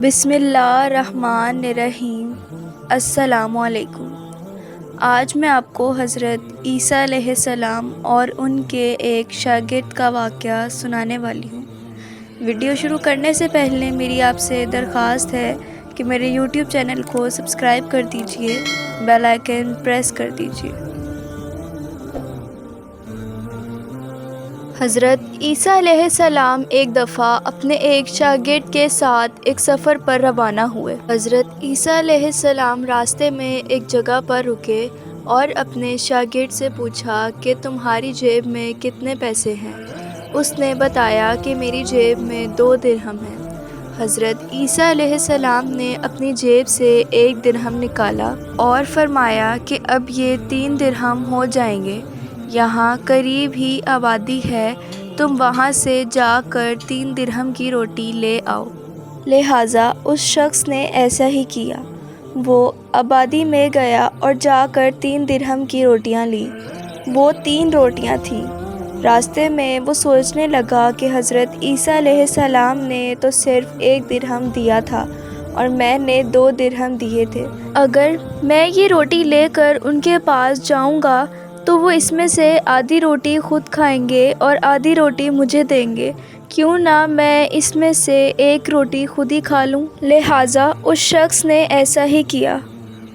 بسم اللہ الرحمن الرحیم۔ السلام علیکم۔ آج میں آپ کو حضرت عیسیٰ علیہ السلام اور ان کے ایک شاگرد کا واقعہ سنانے والی ہوں۔ ویڈیو شروع کرنے سے پہلے میری آپ سے درخواست ہے کہ میرے یوٹیوب چینل کو سبسکرائب کر دیجئے، بیل آئیکن پریس کر دیجئے۔ حضرت عیسیٰ علیہ السلام ایک دفعہ اپنے ایک شاگرد کے ساتھ ایک سفر پر روانہ ہوئے۔ حضرت عیسیٰ علیہ السلام راستے میں ایک جگہ پر رکے اور اپنے شاگرد سے پوچھا کہ تمہاری جیب میں کتنے پیسے ہیں؟ اس نے بتایا کہ میری جیب میں 2 درہم ہیں۔ حضرت عیسیٰ علیہ السلام نے اپنی جیب سے 1 درہم نکالا اور فرمایا کہ اب یہ 3 درہم ہو جائیں گے، یہاں قریب ہی آبادی ہے، تم وہاں سے جا کر 3 درہم کی روٹی لے آؤ۔ لہٰذا اس شخص نے ایسا ہی کیا۔ وہ آبادی میں گیا اور جا کر 3 درہم کی روٹیاں لیں۔ وہ 3 روٹیاں تھیں۔ راستے میں وہ سوچنے لگا کہ حضرت عیسیٰ علیہ السلام نے تو صرف 1 درہم دیا تھا اور میں نے 2 درہم دیے تھے۔ اگر میں یہ روٹی لے کر ان کے پاس جاؤں گا تو وہ اس میں سے آدھی روٹی خود کھائیں گے اور آدھی روٹی مجھے دیں گے، کیوں نہ میں اس میں سے 1 روٹی خود ہی کھا لوں؟ لہٰذا اس شخص نے ایسا ہی کیا۔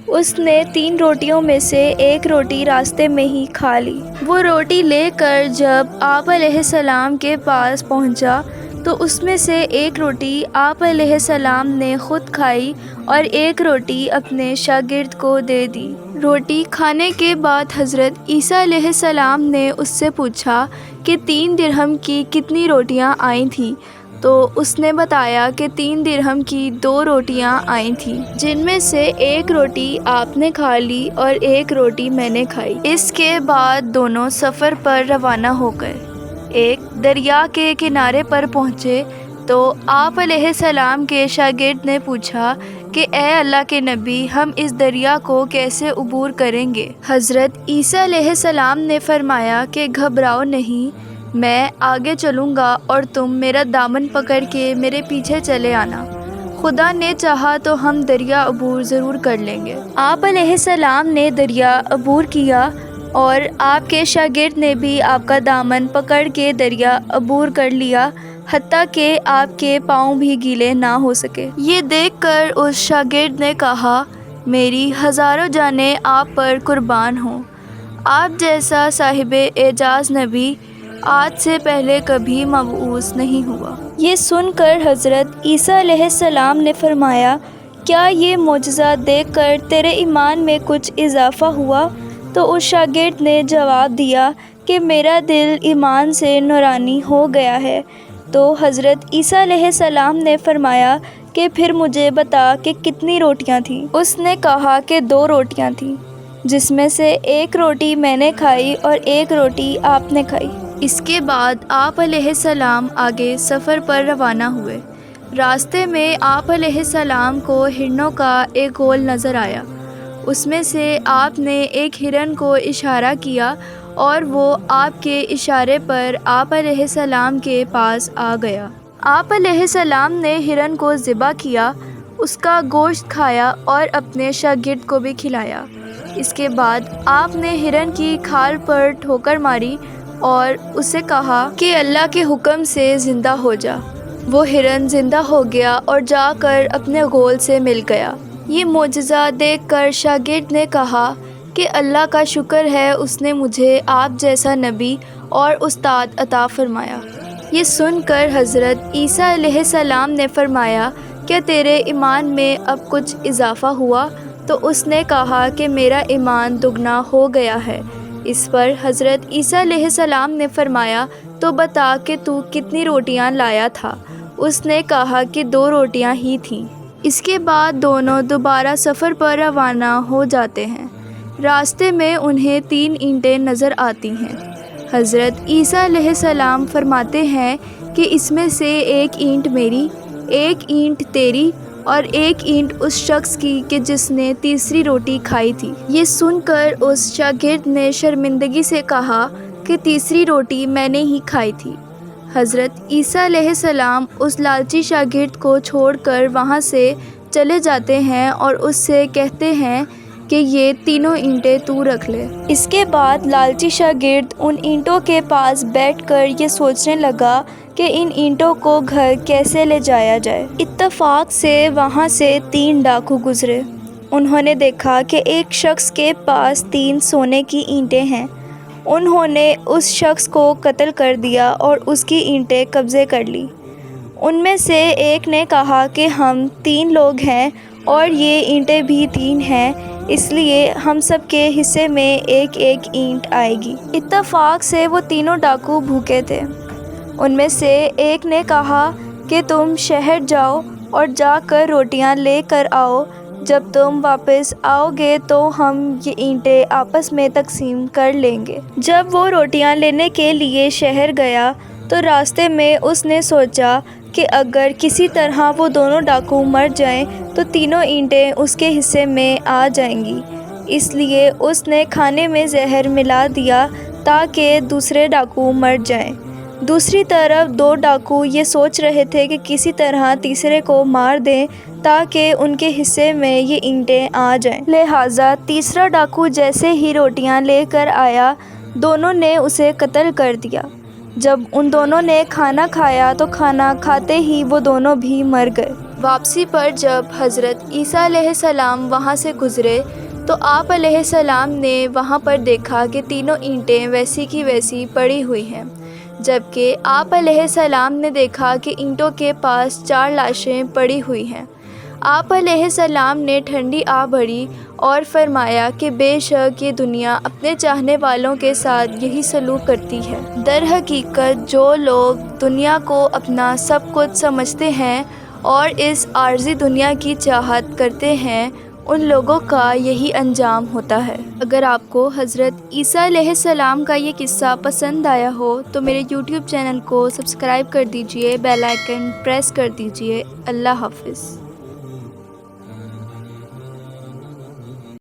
اس نے 3 روٹیوں میں سے 1 روٹی راستے میں ہی کھا لی۔ وہ روٹی لے کر جب آپ علیہ السلام کے پاس پہنچا تو اس میں سے 1 روٹی آپ علیہ السلام نے خود کھائی اور 1 روٹی اپنے شاگرد کو دے دی۔ روٹی کھانے کے بعد حضرت عیسیٰ علیہ السلام نے اس سے پوچھا کہ 3 درہم کی کتنی روٹیاں آئی تھیں؟ تو اس نے بتایا کہ 3 درہم کی 2 روٹیاں آئی تھیں، جن میں سے 1 روٹی آپ نے کھا لی اور 1 روٹی میں نے کھائی۔ اس کے بعد دونوں سفر پر روانہ ہو گئے۔ ایک دریا کے کنارے پر پہنچے تو آپ علیہ السلام کے شاگرد نے پوچھا کہ اے اللہ کے نبی، ہم اس دریا کو کیسے عبور کریں گے؟ حضرت عیسیٰ علیہ السلام نے فرمایا کہ گھبراؤ نہیں، میں آگے چلوں گا اور تم میرا دامن پکڑ کے میرے پیچھے چلے آنا، خدا نے چاہا تو ہم دریا عبور ضرور کر لیں گے۔ آپ علیہ السلام نے دریا عبور کیا اور آپ کے شاگرد نے بھی آپ کا دامن پکڑ کے دریا عبور کر لیا، حتیٰ کہ آپ کے پاؤں بھی گیلے نہ ہو سکے۔ یہ دیکھ کر اس شاگرد نے کہا، میری ہزاروں جانیں آپ پر قربان ہوں، آپ جیسا صاحب اعجاز نبی آج سے پہلے کبھی مبعوث نہیں ہوا۔ یہ سن کر حضرت عیسیٰ علیہ السلام نے فرمایا، کیا یہ معجزہ دیکھ کر تیرے ایمان میں کچھ اضافہ ہوا؟ تو اس شاگرد نے جواب دیا کہ میرا دل ایمان سے نورانی ہو گیا ہے۔ تو حضرت عیسیٰ علیہ السلام نے فرمایا کہ پھر مجھے بتا کہ کتنی روٹیاں تھیں؟ اس نے کہا کہ 2 روٹیاں تھیں، جس میں سے 1 روٹی میں نے کھائی اور 1 روٹی آپ نے کھائی۔ اس کے بعد آپ علیہ السلام آگے سفر پر روانہ ہوئے۔ راستے میں آپ علیہ السلام کو ہرنوں کا ایک گول نظر آیا۔ اس میں سے آپ نے ایک ہرن کو اشارہ کیا اور وہ آپ کے اشارے پر آپ علیہ السلام کے پاس آ گیا۔ آپ علیہ السلام نے ہرن کو ذبح کیا، اس کا گوشت کھایا اور اپنے شاگرد کو بھی کھلایا۔ اس کے بعد آپ نے ہرن کی کھال پر ٹھوکر ماری اور اسے کہا کہ اللہ کے حکم سے زندہ ہو جا۔ وہ ہرن زندہ ہو گیا اور جا کر اپنے گول سے مل گیا۔ یہ معجزہ دیکھ کر شاگرد نے کہا کہ اللہ کا شکر ہے، اس نے مجھے آپ جیسا نبی اور استاد عطا فرمایا۔ یہ سن کر حضرت عیسیٰ علیہ السلام نے فرمایا، کیا تیرے ایمان میں اب کچھ اضافہ ہوا؟ تو اس نے کہا کہ میرا ایمان دگنا ہو گیا ہے۔ اس پر حضرت عیسیٰ علیہ السلام نے فرمایا، تو بتا کہ تو کتنی روٹیاں لایا تھا؟ اس نے کہا کہ 2 روٹیاں ہی تھیں۔ اس کے بعد دونوں دوبارہ سفر پر روانہ ہو جاتے ہیں۔ راستے میں انہیں 3 اینٹیں نظر آتی ہیں۔ حضرت عیسیٰ علیہ السلام فرماتے ہیں کہ اس میں سے 1 اینٹ میری، 1 اینٹ تیری اور 1 اینٹ اس شخص کی کہ جس نے تیسری روٹی کھائی تھی۔ یہ سن کر اس شاگرد نے شرمندگی سے کہا کہ تیسری روٹی میں نے ہی کھائی تھی۔ حضرت عیسیٰ علیہ السلام اس لالچی شاگرد کو چھوڑ کر وہاں سے چلے جاتے ہیں اور اس سے کہتے ہیں کہ یہ تینوں اینٹیں تو رکھ لے۔ اس کے بعد لالچی شاگرد ان اینٹوں کے پاس بیٹھ کر یہ سوچنے لگا کہ ان اینٹوں کو گھر کیسے لے جایا جائے۔ اتفاق سے وہاں سے 3 ڈاکو گزرے۔ انہوں نے دیکھا کہ ایک شخص کے پاس 3 سونے کی اینٹیں ہیں۔ انہوں نے اس شخص کو قتل کر دیا اور اس کی اینٹیں قبضے کر لی۔ ان میں سے ایک نے کہا کہ ہم 3 لوگ ہیں اور یہ اینٹیں بھی 3 ہیں، اس لیے ہم سب کے حصے میں ایک ایک اینٹ آئے گی۔ اتفاق سے وہ تینوں ڈاکو بھوکے تھے۔ ان میں سے ایک نے کہا کہ تم شہر جاؤ اور جا کر روٹیاں لے کر آؤ، جب تم واپس آؤ گے تو ہم یہ اینٹیں آپس میں تقسیم کر لیں گے۔ جب وہ روٹیاں لینے کے لیے شہر گیا تو راستے میں اس نے سوچا کہ اگر کسی طرح وہ دونوں ڈاکو مر جائیں تو تینوں اینٹیں اس کے حصے میں آ جائیں گی، اس لیے اس نے کھانے میں زہر ملا دیا تاکہ دوسرے ڈاکو مر جائیں۔ دوسری طرف 2 ڈاکو یہ سوچ رہے تھے کہ کسی طرح تیسرے کو مار دیں تاکہ ان کے حصے میں یہ اینٹیں آ جائیں۔ لہٰذا تیسرا ڈاکو جیسے ہی روٹیاں لے کر آیا، دونوں نے اسے قتل کر دیا۔ جب ان دونوں نے کھانا کھایا تو کھانا کھاتے ہی وہ دونوں بھی مر گئے۔ واپسی پر جب حضرت عیسیٰ علیہ السلام وہاں سے گزرے تو آپ علیہ السلام نے وہاں پر دیکھا کہ تینوں اینٹیں ویسی کی ویسی پڑی ہوئی ہیں، جبکہ آپ علیہ السلام نے دیکھا کہ اینٹوں کے پاس 4 لاشیں پڑی ہوئی ہیں۔ آپ علیہ السلام نے ٹھنڈی آہ بھری اور فرمایا کہ بے شک یہ دنیا اپنے چاہنے والوں کے ساتھ یہی سلوک کرتی ہے۔ در حقیقت جو لوگ دنیا کو اپنا سب کچھ سمجھتے ہیں اور اس عارضی دنیا کی چاہت کرتے ہیں، ان لوگوں کا یہی انجام ہوتا ہے۔ اگر آپ کو حضرت عیسیٰ علیہ السلام کا یہ قصہ پسند آیا ہو تو میرے یوٹیوب چینل کو سبسکرائب کر دیجئے، بیل آئیکن پریس کر دیجئے۔ اللہ حافظ۔